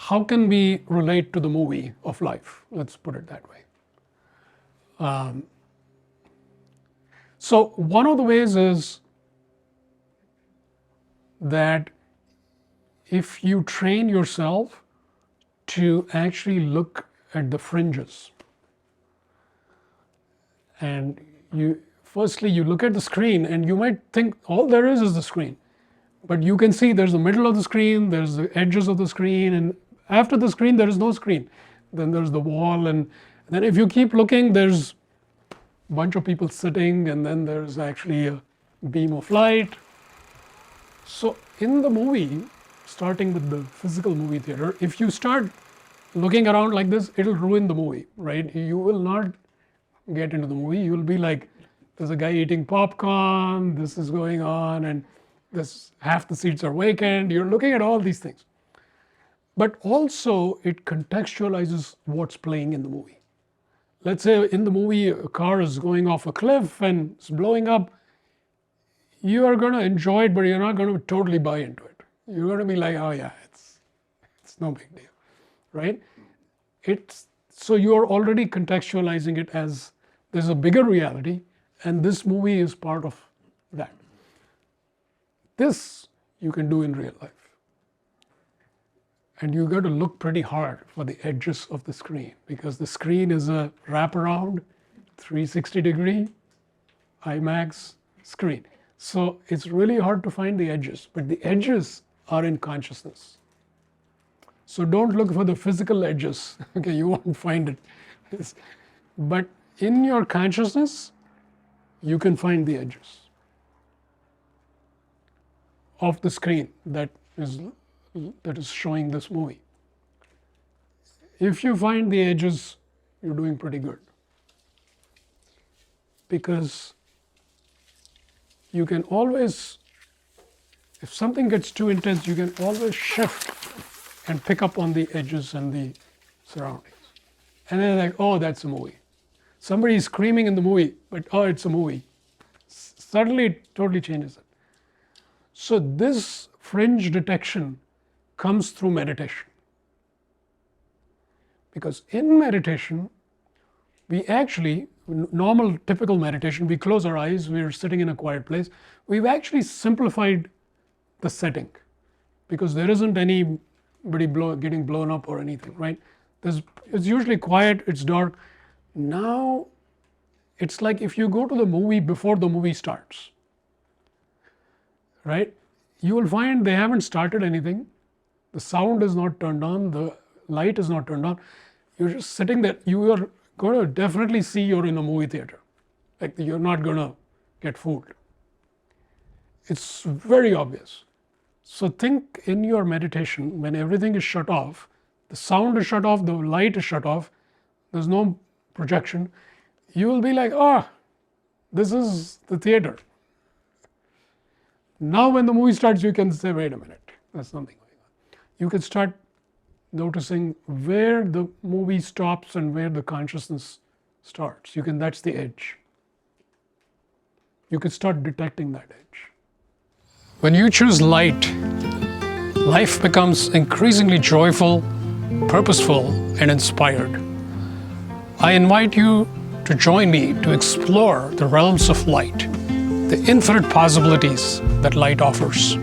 how can we relate to the movie of life? Let's put it that way. So one of the ways is that if you train yourself to actually look at the fringes, and firstly you look at the screen and you might think all there is the screen, but you can see there's the middle of the screen, there's the edges of the screen, and after the screen there is no screen. Then there's the wall, and then if you keep looking there's a bunch of people sitting, and then there's actually a beam of light. So in the movie, starting with the physical movie theater, if you start looking around like this, it'll ruin the movie, right? You will not get into the movie. You'll be like, there's a guy eating popcorn, this is going on, and this half the seats are vacant. You're looking at all these things. But also it contextualizes what's playing in the movie. Let's say in the movie a car is going off a cliff and it's blowing up. You are going to enjoy it, but you're not going to totally buy into it. You're going to be like, oh yeah, it's no big deal, right? So you're already contextualizing it as there's a bigger reality, and this movie is part of that. This you can do in real life. And you got to look pretty hard for the edges of the screen, because the screen is a wraparound 360-degree IMAX screen. So it's really hard to find the edges, but the edges are in consciousness. So don't look for the physical edges, okay, you won't find it. But in your consciousness, you can find the edges of the screen that is showing this movie. If you find the edges, you're doing pretty good, because you can always, if something gets too intense, you can always shift and pick up on the edges and the surroundings. And then like, oh, that's a movie. Somebody is screaming in the movie, but oh, it's a movie. Suddenly it totally changes it. So this fringe detection comes through meditation. Because in meditation, we actually, normal, typical meditation, we close our eyes, we're sitting in a quiet place. We've actually simplified the setting, because there isn't anybody getting blown up or anything, right? It's usually quiet, it's dark. Now, it's like if you go to the movie before the movie starts, right? You will find they haven't started anything. The sound is not turned on, the light is not turned on. You're just sitting there. You are going to definitely see you're in a movie theater. Like you're not going to get fooled. It's very obvious. So think in your meditation, when everything is shut off, the sound is shut off, the light is shut off, there's no projection, you will be like, oh, this is the theater. Now when the movie starts, you can say, wait a minute, there's something going on. You can start noticing where the movie stops and where the consciousness starts. That's the edge. You can start detecting that edge. When you choose light, life becomes increasingly joyful, purposeful, and inspired. I invite you to join me to explore the realms of light, the infinite possibilities that light offers.